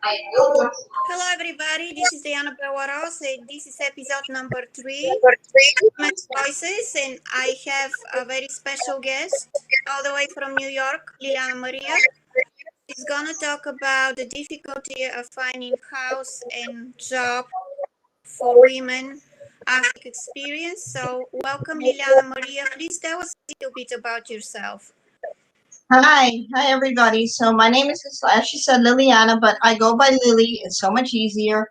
Hello, everybody. This is Diana Bewaros, and this is episode number three, Women's Voices. And I have a very special guest all the way from New York, Liliana Maria. She's going to talk about the difficulty of finding house and job for women Arctic experience. So, welcome, Liliana Maria. Please tell us a little bit about yourself. Hi everybody. So my name is, as she said, Liliana, but I go by Lily. It's so much easier.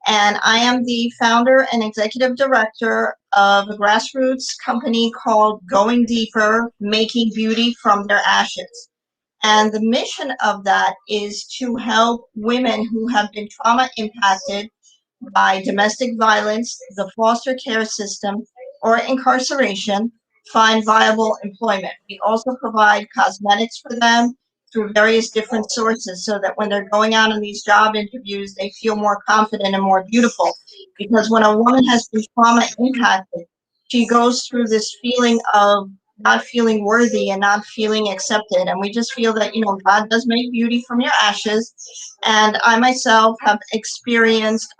And I am the founder and executive director of a grassroots company called Going Deeper, Making Beauty from Their Ashes. And the mission of that is to help women who have been trauma impacted by domestic violence, the foster care system, or incarceration find viable employment. We also provide cosmetics for them through various different sources so that when they're going out on these job interviews, they feel more confident and more beautiful. Because when a woman has been trauma impacted, she goes through this feeling of not feeling worthy and not feeling accepted. And we just feel that, God does make beauty from your ashes. And I myself have experienced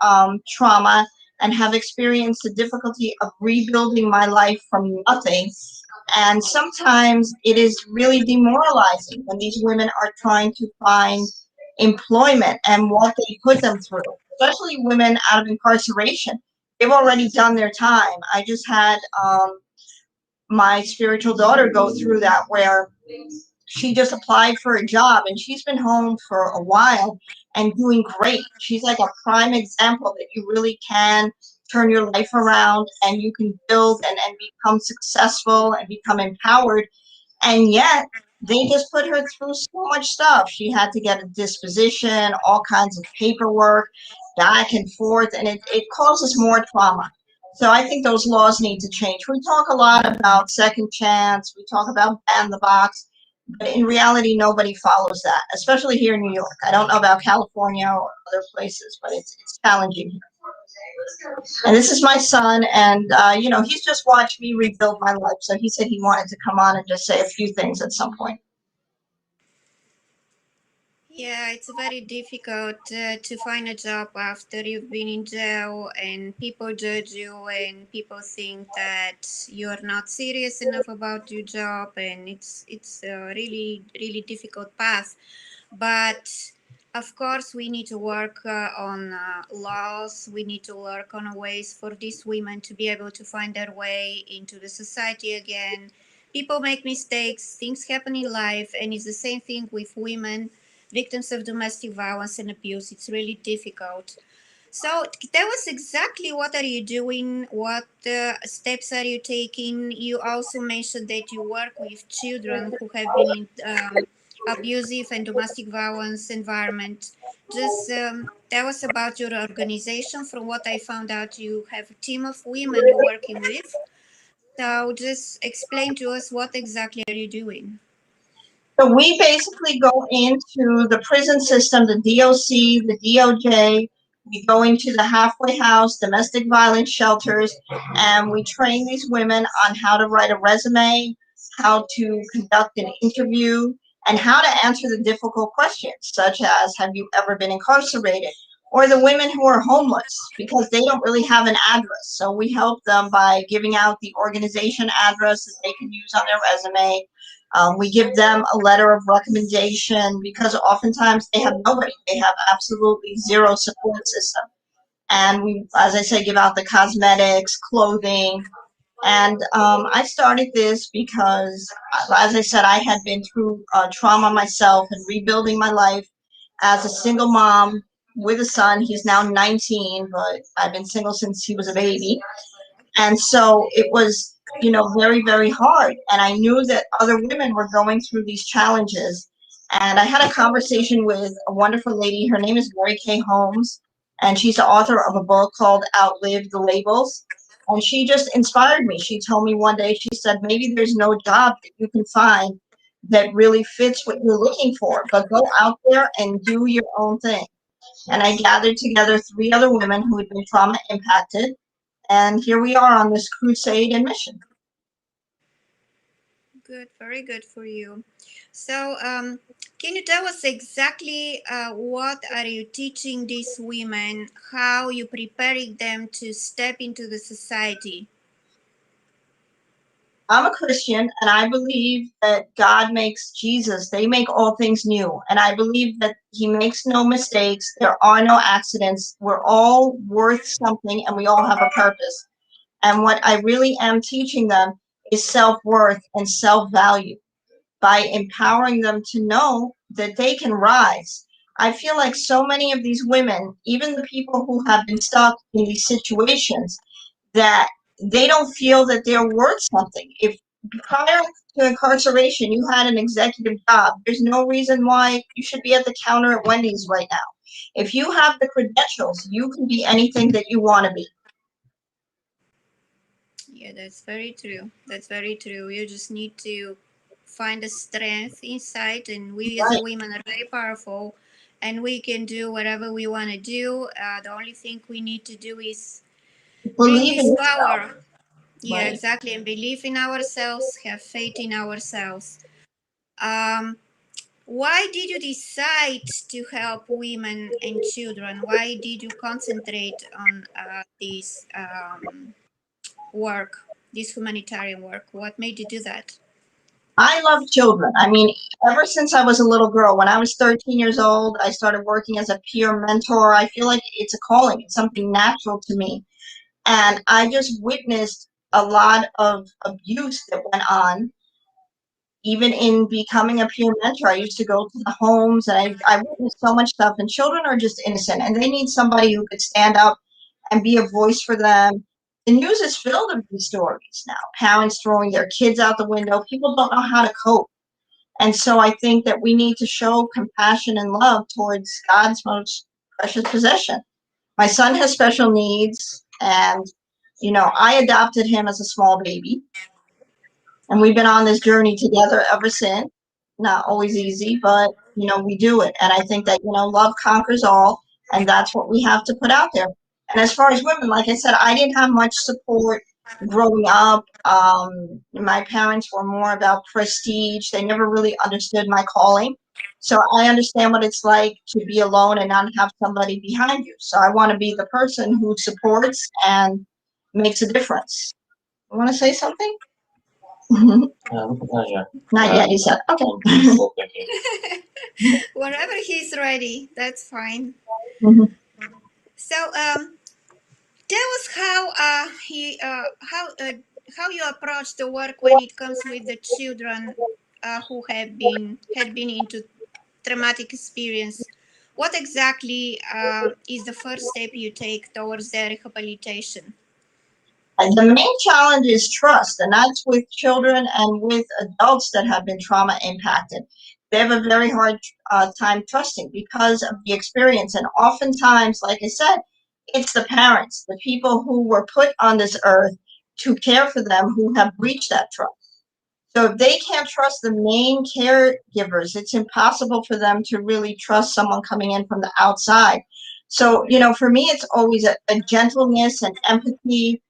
trauma and have experienced the difficulty of rebuilding my life from nothing. And sometimes it is really demoralizing when these women are trying to find employment and what they put them through, especially women out of incarceration. They've already done their time. I just had my spiritual daughter go through that where she just applied for a job and she's been home for a while and doing great. She's like a prime example that you really can turn your life around and you can build and become successful and become empowered. And yet they just put her through so much stuff. She had to get a disposition, all kinds of paperwork, back and forth, and it causes more trauma. So I think those laws need to change. We talk a lot about second chance, we talk about ban the box, but in reality, nobody follows that, especially here in New York. I don't know about California or other places, but it's challenging here. And this is my son, and he's just watched me rebuild my life. So he said he wanted to come on and just say a few things at some point. Yeah, it's very difficult to find a job after you've been in jail and people judge you and people think that you're not serious enough about your job, and it's a really difficult path. But of course, we need to work on laws. We need to work on ways for these women to be able to find their way into the society again. People make mistakes, things happen in life, and it's the same thing with women victims of domestic violence and abuse. It's really difficult. So tell us exactly what are you doing, what steps are you taking. You also mentioned that you work with children who have been in abusive and domestic violence environment. Just tell us about your organization. From what I found out, you have a team of women you're working with. So just explain to us what exactly are you doing. So we basically go into the prison system, the DOC, the DOJ. We go into the halfway house, domestic violence shelters, and we train these women on how to write a resume, how to conduct an interview, and how to answer the difficult questions, such as, have you ever been incarcerated? Or the women who are homeless because they don't really have an address. So we help them by giving out the organization address that they can use on their resume. We give them a letter of recommendation because oftentimes they have nobody. They have absolutely zero support system. And we, as I say, give out the cosmetics, clothing. And I started this because, as I said, I had been through trauma myself and rebuilding my life as a single mom with a son. He's now 19, but I've been single since he was a baby. And so it was, very, very hard. And I knew that other women were going through these challenges. And I had a conversation with a wonderful lady. Her name is Mary Kay Holmes, and she's the author of a book called Outlive the Labels. And she just inspired me. She told me one day, she said, maybe there's no job that you can find that really fits what you're looking for, but go out there and do your own thing. And I gathered together three other women who had been trauma impacted, and here we are on this crusade and mission. Good, very good for you. So, can you tell us exactly what are you teaching these women? How you preparing them to step into the society? I'm a Christian and I believe that God makes Jesus, they make all things new. And I believe that He makes no mistakes. There are no accidents. We're all worth something and we all have a purpose. And what I really am teaching them is self worth and self value by empowering them to know that they can rise. I feel like so many of these women, even the people who have been stuck in these situations, that they don't feel that they're worth something. If prior to incarceration you had an executive job, there's no reason why you should be at the counter at Wendy's right now. If you have the credentials, you can be anything that you want to be. Yeah, that's very true. That's very true. You just need to find the strength inside, and we as a Right. women are very powerful, and we can do whatever we want to do. The only thing we need to do is bring Believe in this yourself. power. Yeah, Right. exactly, and believe in ourselves, have faith in ourselves. Um, why did you decide to help women and children? Why did you concentrate on this work, this humanitarian work? What made you do that? I love children. I mean, ever since I was a little girl, when I was 13 years old, I started working as a peer mentor. I feel like it's a calling, it's something natural to me. And I just witnessed a lot of abuse that went on. Even in becoming a peer mentor, I used to go to the homes and I witnessed so much stuff. And children are just innocent and they need somebody who could stand up and be a voice for them. The news is filled with these stories now. Parents throwing their kids out the window. People don't know how to cope. And so I think that we need to show compassion and love towards God's most precious possession. My son has special needs, and I adopted him as a small baby, and we've been on this journey together ever since. Not always easy, but we do it. And I think that love conquers all, and that's what we have to put out there. And as far as women, like I said, I didn't have much support growing up. My parents were more about prestige. They never really understood my calling. So I understand what it's like to be alone and not have somebody behind you. So I want to be the person who supports and makes a difference. You want to say something? Not yet. Not yet, you said. Okay. Wherever he's ready, that's fine. Mhm. So, tell us how you approach the work when it comes with the children who had been into traumatic experience. What exactly is the first step you take towards their rehabilitation? And the main challenge is trust, and that's with children and with adults that have been trauma impacted. They have a very hard time trusting because of the experience. And oftentimes, like I said, it's the parents, the people who were put on this earth to care for them, who have breached that trust. So if they can't trust the main caregivers, it's impossible for them to really trust someone coming in from the outside. So, for me, it's always a gentleness and empathy,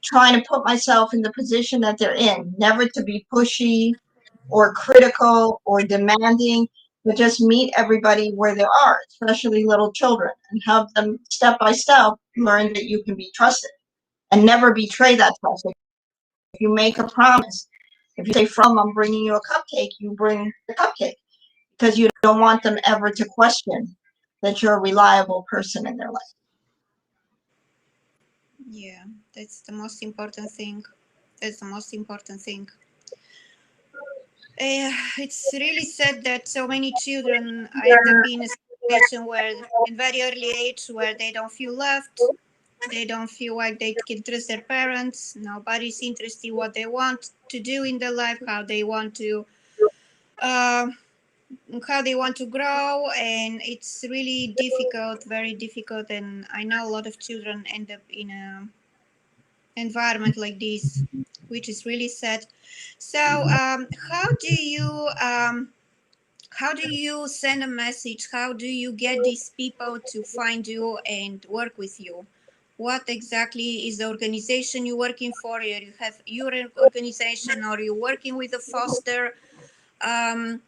trying to put myself in the position that they're in, never to be pushy or critical or demanding, but just meet everybody where they are, especially little children, and help them step by step learn that you can be trusted and never betray that trust. If you make a promise, if you say, "From, I'm bringing you a cupcake," you bring the cupcake because you don't want them ever to question that you're a reliable person in their life. Yeah, that's the most important thing. That's the most important thing. It's really sad that so many children end up in a situation where, in very early age, where they don't feel loved, they don't feel like they can trust their parents. Nobody's interested in what they want to do in their life, uh, how they want to grow, and it's really difficult, very difficult. And I know a lot of children end up in a environment like this, which is really sad. So, how do you send a message? How do you get these people to find you and work with you? what exactly is the organization you're working for? Or you have your organization, or you're working um,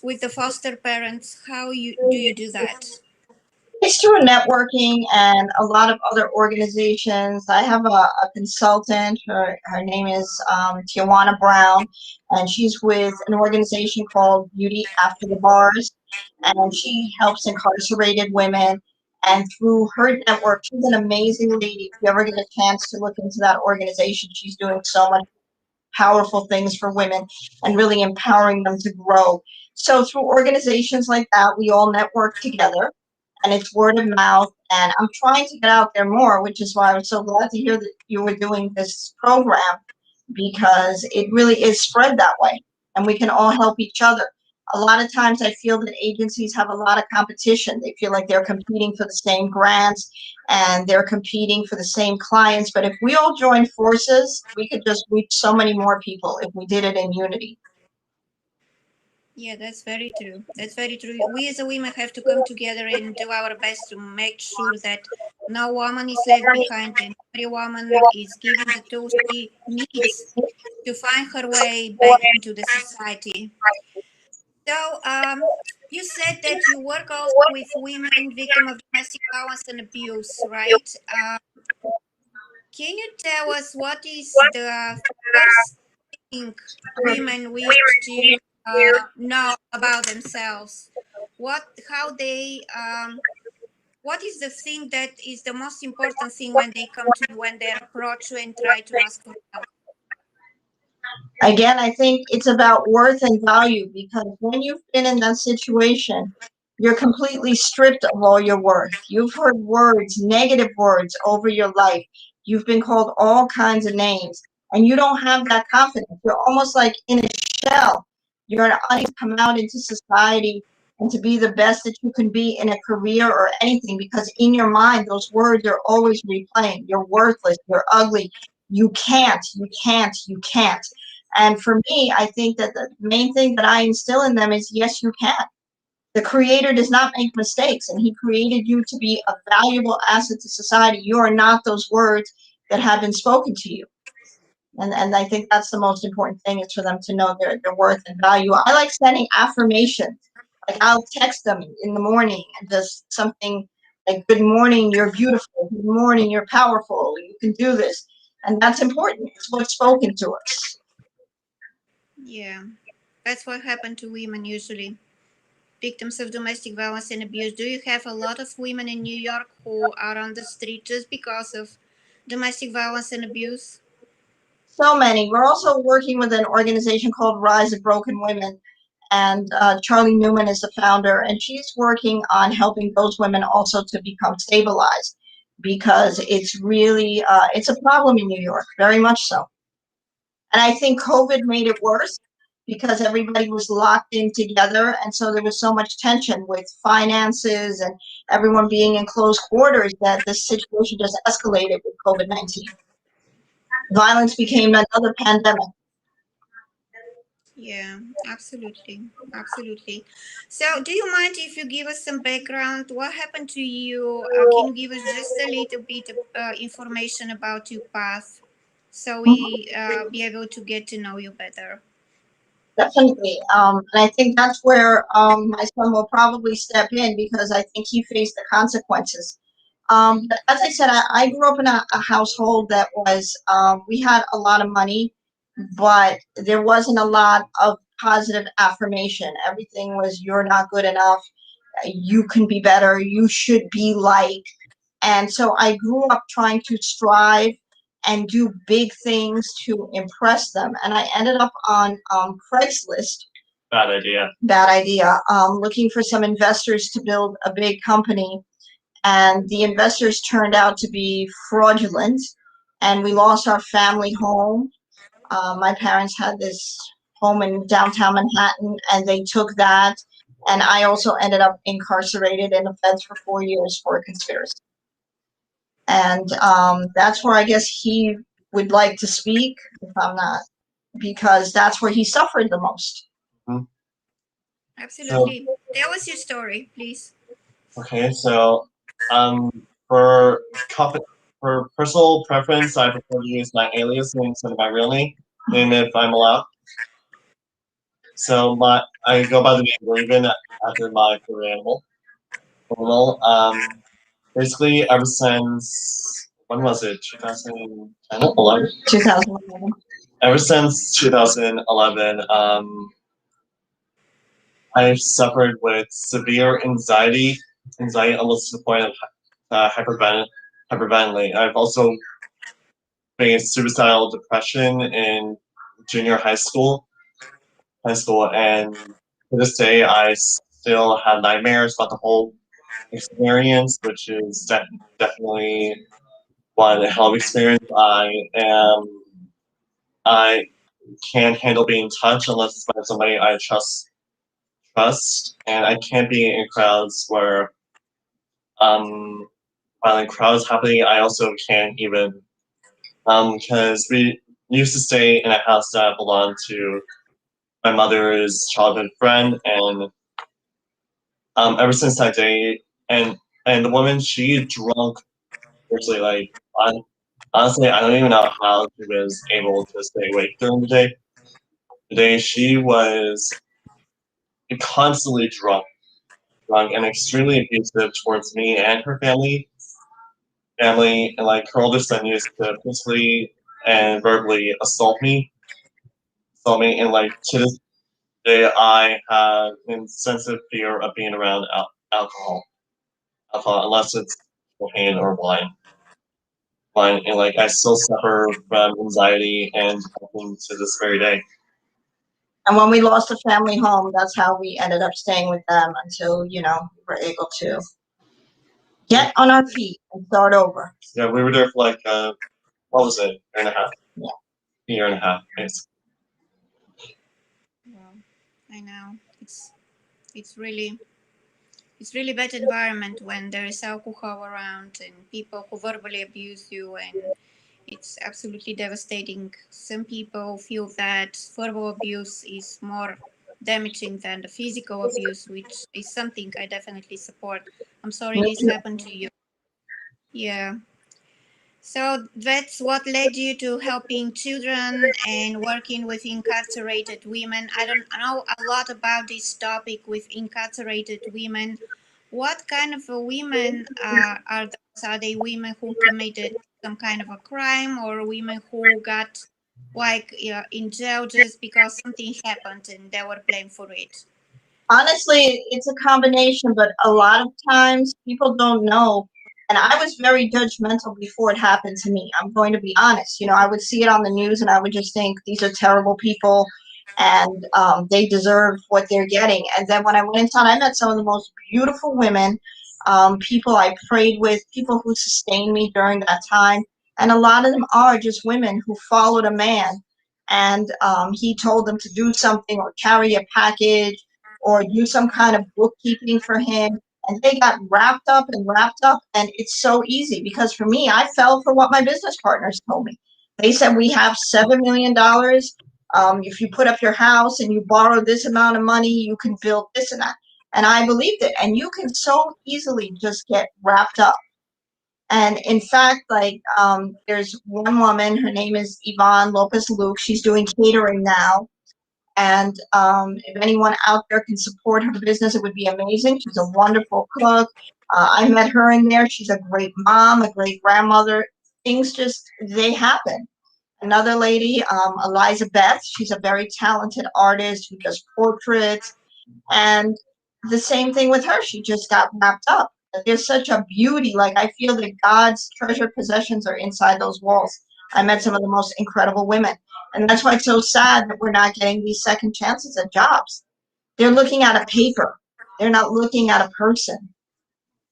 with the foster parents? How you do that? It's through networking and a lot of other organizations. I have a consultant. Her name is Tijuana Brown, and she's with an organization called Beauty After the Bars, and she helps incarcerated women. And through her network, she's an amazing lady. If you ever get a chance to look into that organization, she's doing so much powerful things for women and really empowering them to grow. So through organizations like that, we all network together and it's word of mouth. And I'm trying to get out there more, which is why I was so glad to hear that you were doing this program because it really is spread that way and we can all help each other. A lot of times I feel that agencies have a lot of competition. They feel like they're competing for the same grants and they're competing for the same clients. But if we all join forces, we could just reach so many more people if we did it in unity. Yeah, that's very true. That's very true. We as a women have to come together and do our best to make sure that no woman is left behind and every woman is given the tools she needs to find her way back into the society. So, you said that you work also with women victim of domestic violence and abuse, right? Can you tell us what is the first thing women wish to know about themselves? How they, what is the thing that is the most important thing when they come to you, when they approach you and try to ask for help? Again, I think it's about worth and value because when you've been in that situation, you're completely stripped of all your worth. You've heard words, negative words over your life. You've been called all kinds of names, and you don't have that confidence. You're almost like in a shell. You're unable to come out into society and to be the best that you can be in a career or anything because in your mind, those words are always replaying. You're worthless. You're ugly. You can't, you can't, you can't. And for me, I think that the main thing that I instill in them is yes, you can. The creator does not make mistakes, and he created you to be a valuable asset to society. You are not those words that have been spoken to you. And I think that's the most important thing is for them to know their worth and value. I like sending affirmations. Like I'll text them in the morning and just something like, good morning, you're beautiful. Good morning, you're powerful. You can do this. And that's important. It's what's spoken to us. Yeah, that's what happened to women usually. Victims of domestic violence and abuse. Do you have a lot of women in New York who are on the street just because of domestic violence and abuse? So many. We're also working with an organization called Rise of Broken Women, and Charlie Newman is the founder, and she's working on helping those women also to become stabilized because it's really it's a problem in New York, very much so. And I think COVID made it worse because everybody was locked in together, and so there was so much tension with finances and everyone being in close quarters that this situation just escalated with COVID-19. Violence became another pandemic. Yeah, absolutely. Absolutely. So, do you mind if you give us some background? What happened to you? Can you give us just a little bit of information about your path so we be able to get to know you better? Definitely. And I think that's where my son will probably step in because I think he faced the consequences. But as I said, I grew up in a household that was, we had a lot of money, but there wasn't a lot of positive affirmation. Everything was, you're not good enough. You can be better. You should be like. And so I grew up trying to strive and do big things to impress them. And I ended up on Craigslist. Bad idea. Bad idea. Looking for some investors to build a big company. And the investors turned out to be fraudulent. And we lost our family home. My parents had this home in downtown Manhattan, and they took that. And I also ended up incarcerated in the feds for 4 years for a conspiracy. And that's where I guess he would like to speak, if I'm not, because that's where he suffered the most. Mhm. So, Absolutely. Tell us your story, please. okay, so um, for comp- for personal preference, I prefer to use my alias name instead of my real name if I'm allowed. So I go by the name Raven after my favorite animal. Animal. Basically, ever since when was it? 2010, 11. 2011. Ever since 2011, I've suffered with severe anxiety almost to the point of hyperventilating. I've also faced suicidal depression in junior high school, and to this day, I still have nightmares about the whole experience, which is definitely one hell of experience. I can't handle being touched unless it's by somebody I trust, and I can't be in crowds where um violent crowds happening. I also can't even because we used to stay in a house that belonged to my mother's childhood friend, and ever since that day, and the woman she drunk virtually like honestly I don't even know how she was able to stay awake during the day. Today she was constantly drunk and extremely abusive towards me and her family, and like her older son used to physically and verbally assault me, and like to this day I have an insensitive fear of being around alcohol unless it's cocaine or wine, and like I still suffer from anxiety and depression to this very day. And when we lost a family home, that's how we ended up staying with them until, we were able to get on our feet and start over. Yeah, we were there for like what was it, year and a half? Yeah. A year and a half, basically. Well, I know it's really it's really bad environment when there is alcohol around and people who verbally abuse you, and it's absolutely devastating. Some people feel that verbal abuse is more damaging than the physical abuse, which is something I definitely support. I'm sorry Me this too. happened to you. Yeah. So that's what led you to helping children and working with incarcerated women. I don't know a lot about this topic with incarcerated women. What kind of a women are those? Are they women who committed some kind of a crime, or women who got like in jail just because something happened and they were blamed for it? Honestly, it's a combination, but a lot of times people don't know. And I was very judgmental before it happened to me. I'm going to be honest. I would see it on the news and I would just think these are terrible people and they deserve what they're getting. And then when I went inside, I met some of the most beautiful women, people I prayed with, people who sustained me during that time. And a lot of them are just women who followed a man and he told them to do something or carry a package or do some kind of bookkeeping for him. And they got wrapped up. And it's so easy because for me, I fell for what my business partners told me. They said, we have $7 million. If you put up your house and you borrow this amount of money, you can build this and that. And I believed it. And you can so easily just get wrapped up. And in fact, there's one woman, her name is Yvonne Lopez Luke. She's doing catering now. And if anyone out there can support her business, it would be amazing. She's a wonderful cook. I met her in there. She's a great mom, a great grandmother. Things just, they happen. Another lady, Eliza Beth, she's a very talented artist who does portraits. And the same thing with her. She just got wrapped up. There's such a beauty. Like, I feel that God's treasured possessions are inside those walls. I met some of the most incredible women. And that's why it's so sad that we're not getting these second chances at jobs. They're looking at a paper. They're not looking at a person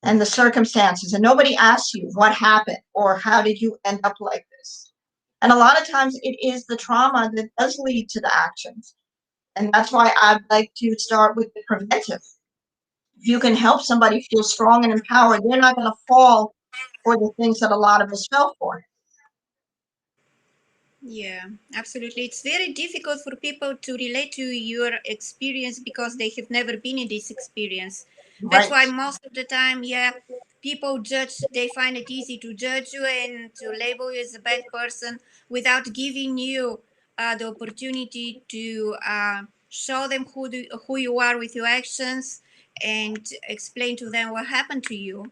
and the circumstances. And nobody asks you what happened or how did you end up like this. And a lot of times it is the trauma that does lead to the actions. And that's why I'd like to start with the preventive. If you can help somebody feel strong and empowered, they're not going to fall for the things that a lot of us fell for. Yeah, absolutely. It's very difficult for people to relate to your experience because they have never been in this experience. That's Right. why most of the time, yeah, People judge, they find it easy to judge you and to label you as a bad person without giving you the opportunity to show them who you are with your actions and explain to them what happened to you.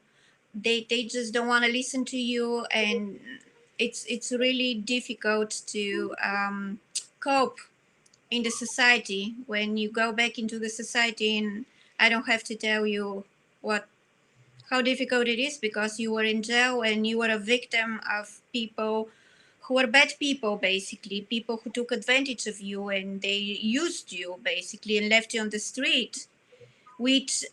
They just don't want to listen to you, and it's really difficult to cope in the society when you go back into the society. And I don't have to tell you what how difficult it is, because you were in jail and you were a victim of people who were bad people, basically people who took advantage of you, and they used you basically and left you on the street, which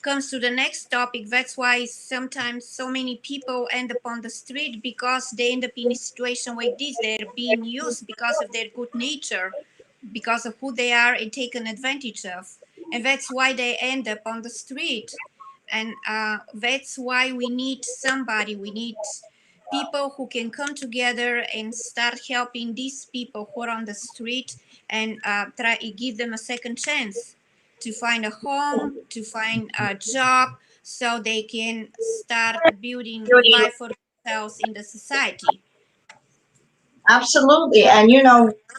comes to the next topic. That's why sometimes so many people end up on the street, because they end up in a situation like this. They're being used because of their good nature, because of who they are, and taken advantage of. And that's why they end up on the street. And that's why we need somebody. We need people who can come together and start helping these people who are on the street, and try to give them a second chance to find a home, to find a job, so they can start building life for themselves in the society. Absolutely. And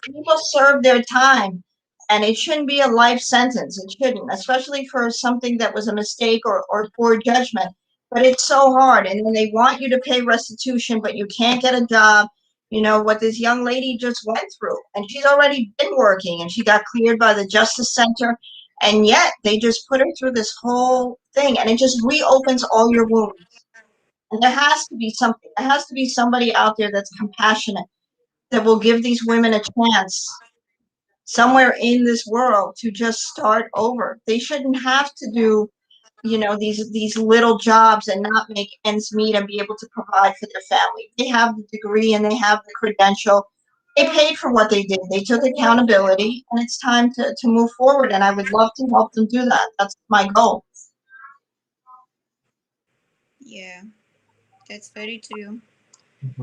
people serve their time, and it shouldn't be a life sentence. It shouldn't, especially for something that was a mistake or poor judgment. But it's so hard. And then they want you to pay restitution, but you can't get a job. What this young lady just went through. And she's already been working, and she got cleared by the Justice Center. And yet they just put her through this whole thing, and it just reopens all your wounds. And there has to be something. There has to be somebody out there that's compassionate, that will give these women a chance somewhere in this world to just start over. They shouldn't have to do, these little jobs and not make ends meet and be able to provide for their family. They have the degree and they have the credential. They paid for what they did. They took accountability, and it's time to move forward. And I would love to help them do that. That's my goal. Yeah, that's very true.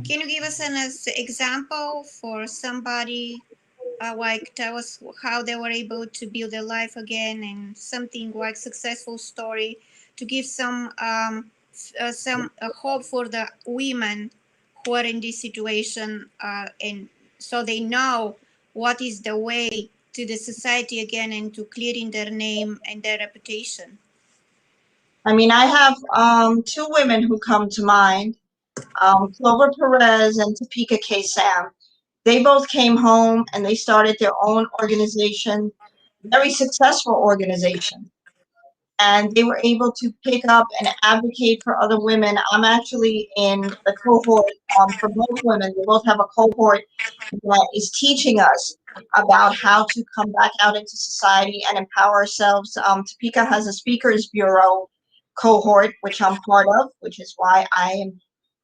Can you give us an example for somebody, like tell us how they were able to build their life again, and something like successful story to give some hope for the women who are in this situation, and so they know what is the way to the society again and to clearing their name and their reputation. I mean, I have two women who come to mind, Clover Perez and Topeka K. Sam. They both came home and they started their own organization, very successful organization. And they were able to pick up and advocate for other women. I'm actually in the cohort for both women. We both have a cohort that is teaching us about how to come back out into society and empower ourselves. Topeka has a speakers bureau cohort, which I'm part of, which is why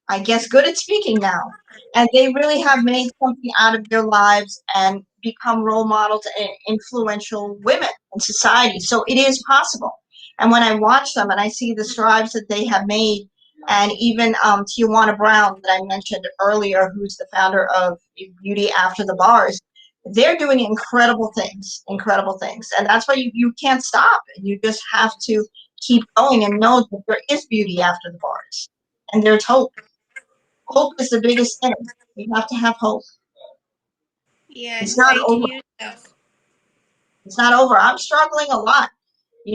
I guess, good at speaking now. And they really have made something out of their lives and become role models and influential women in society. So it is possible. And when I watch them and I see the strides that they have made, and even Tijuana Brown, that I mentioned earlier, who's the founder of Beauty After the Bars, they're doing incredible things, incredible things. And that's why you can't stop. You just have to keep going and know that there is beauty after the bars. And there's hope. Hope is the biggest thing. You have to have hope. Yeah, It's and not faith in over. yourself. It's not over. I'm struggling a lot.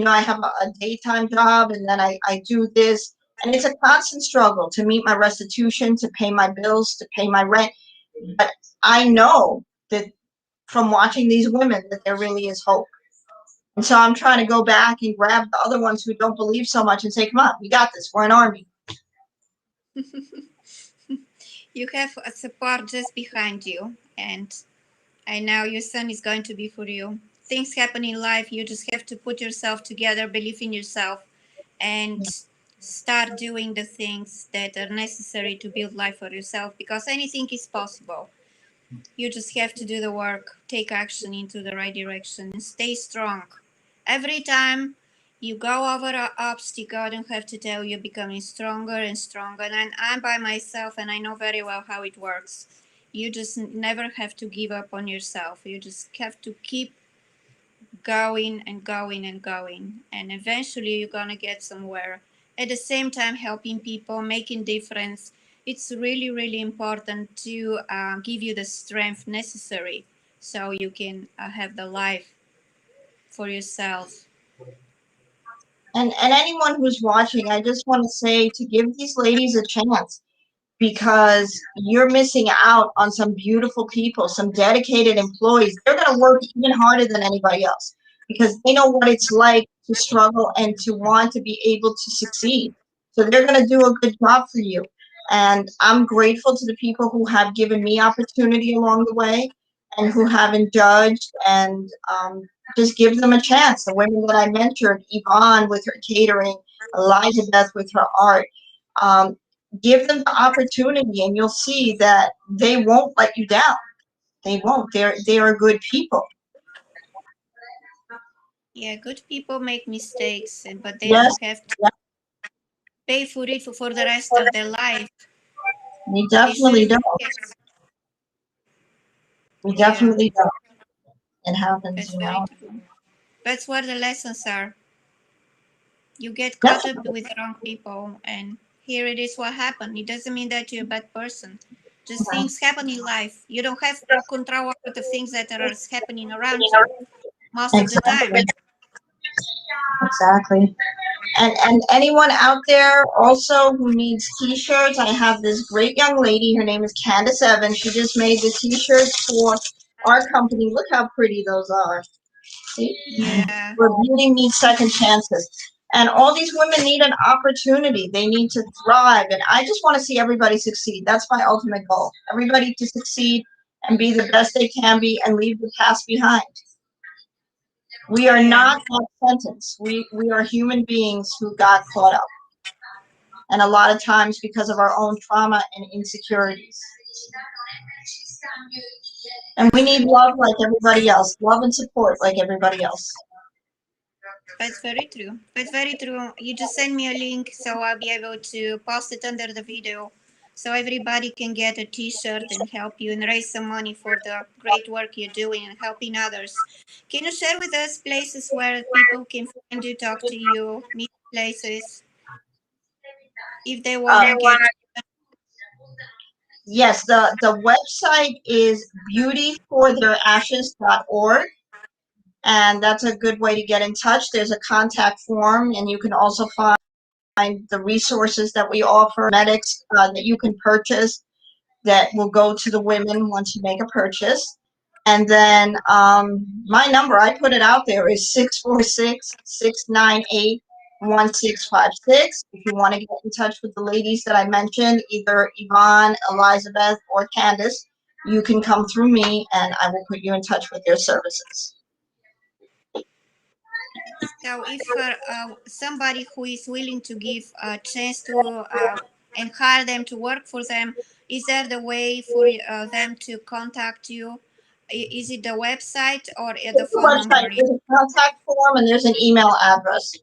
I have a daytime job, and then I do this. And it's a constant struggle to meet my restitution, to pay my bills, to pay my rent. But I know that from watching these women that there really is hope. And so I'm trying to go back and grab the other ones who don't believe so much and say, come on, we got this. We're an army. You have a support just behind you, and I know your son is going to be for you. Things happen in life. You just have to put yourself together, believe in yourself, and start doing the things that are necessary to build life for yourself, because anything is possible. You just have to do the work, take action into the right direction, and stay strong. Every time you go over an obstacle, I don't have to tell you, becoming stronger and stronger. And I'm by myself, and I know very well how it works. You just never have to give up on yourself. You just have to keep going and going and going. And eventually you're going to get somewhere. at the same time helping people, making difference. It's really, really important to give you the strength necessary so you can have the life for yourself. And anyone who's watching, I just want to say to give these ladies a chance, because you're missing out on some beautiful people, some dedicated employees. They're going to work even harder than anybody else because they know what it's like to struggle and to want to be able to succeed. So they're going to do a good job for you. And I'm grateful to the people who have given me opportunity along the way and who haven't judged, and just give them a chance. The women that I mentored, Yvonne with her catering, Elizabeth with her art, um, give them the opportunity and you'll see that they won't let you down. They won't. They are good people. Yeah, good people make mistakes, but they Yes, don't have to yeah, pay for it for the rest of their life. we They definitely shouldn't don't. get. We Yeah, definitely don't. It happens, that's you very know. true. That's where the lessons are. You get caught up Definitely. with the wrong people, and here it is what happened. It doesn't mean that you're a bad person. Just things happen in life. You don't have control over the things that are happening around you most of the time. Exactly. Exactly. And anyone out there also who needs t-shirts, I have this great young lady. Her name is Candace Evans. She just made the t-shirts for our company. Look how pretty those are. See? Yeah, Where beauty meets second chances. And all these women need an opportunity. They need to thrive. And I just want to see everybody succeed. That's my ultimate goal. Everybody to succeed and be the best they can be and leave the past behind. We are yeah. not that sentence. We are human beings who got caught up. And a lot of times because of our own trauma and insecurities. And we need love like everybody else. Love and support like everybody else. That's very true. That's very true. You just send me a link so I'll be able to post it under the video so everybody can get a t-shirt and help you and raise some money for the great work you're doing and helping others. Can you share with us places where people can find you, talk to you, meet places if they want to get. Yes, the website is beautyfortheirashes.org, and that's a good way to get in touch. There's a contact form, and you can also find the resources that we offer, medics that you can purchase that will go to the women once you make a purchase. And then my number, I put it out there, is 646-698-1656. If you want to get in touch with the ladies that I mentioned, either Yvonne, Elizabeth, or Candace, you can come through me and I will put you in touch with their services. So, if somebody who is willing to give a chance to and hire them to work for them, is there the way for them to contact you? Is it the website or the There's a phone website, number? there's a contact form, and there's an email address.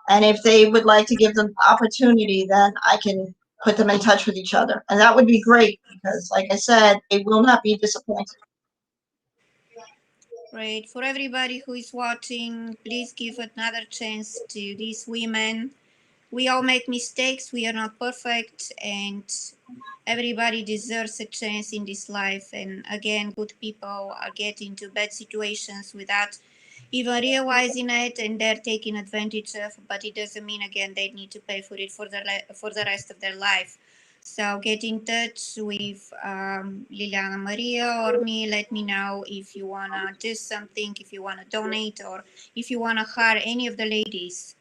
And if they would like to give them the opportunity, then I can put them in touch with each other. And that would be great because, like I said, they will not be disappointed. Great. For everybody who is watching, please give another chance to these women. We all make mistakes, we are not perfect, and everybody deserves a chance in this life. And again, good people are getting into bad situations without even realizing it, and they're taking advantage of, but it doesn't mean again they need to pay for it for the rest of their life. So get in touch with Liliana Maria or me. Let me know if you want to do something, if you want to donate, or if you want to hire any of the ladies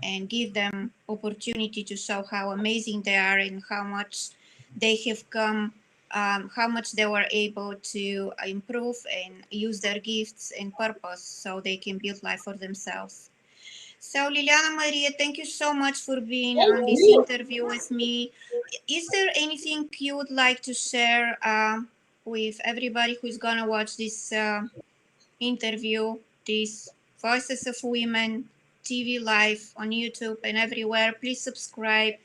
and give them opportunity to show how amazing they are and how much they have come, how much they were able to improve and use their gifts and purpose so they can build life for themselves. So, Liliana Maria, thank you so much for being Thank on this you. interview with me. Is there anything you would like to share with everybody who's going to watch this interview, this Voices of Women TV live on YouTube and everywhere? Please subscribe,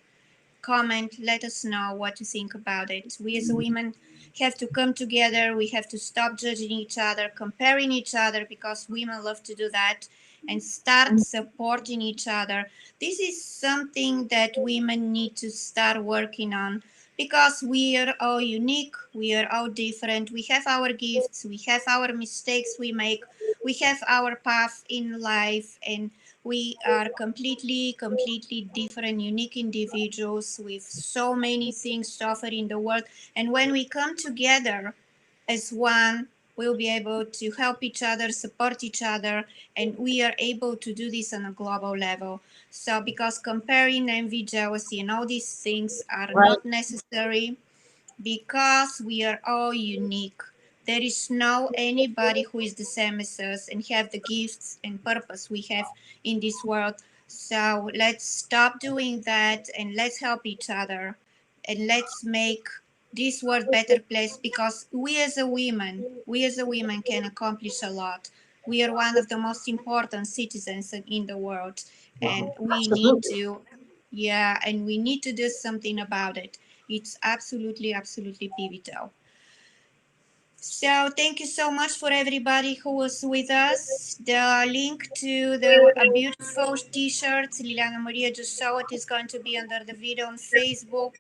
comment, let us know what you think about it. We as women have to come together. We have to stop judging each other, comparing each other, because women love to do that. and start supporting each other. This is something that women need to start working on, because we are all unique, we are all different, we have our gifts, we have our mistakes we make, we have our path in life, and we are completely different, unique individuals with so many things to offer in the world. And when we come together as one, we'll be able to help each other, support each other, and we are able to do this on a global level. So, because comparing, envy, jealousy, and all these things are Right. not necessary, because we are all unique. There is no anybody who is the same as us and have the gifts and purpose we have in this world. So let's stop doing that and let's help each other, and let's make this world better place, because we as a women can accomplish a lot. We are one of the most important citizens in the world, and we need Absolutely. to, yeah, and we need to do something about it. It's absolutely pivotal. So thank you so much for everybody who was with us. The link to the a beautiful t-shirt Liliana Maria just showed is going to be under the video on Facebook.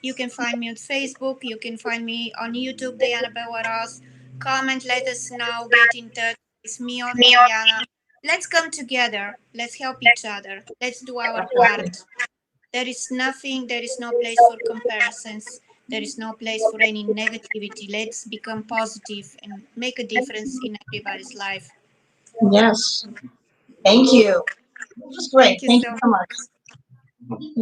You can find me on Facebook. You can find me on YouTube, Diana Bellaros. Comment, let us know, get in touch. It's me or Liliana. Let's come together. Let's help each other. Let's do our Absolutely. part. There is no place for comparisons. There is no place for any negativity. Let's become positive and make a difference in everybody's life. Yes. Thank you. This was great. Thank you Thank you so so much. much. Thank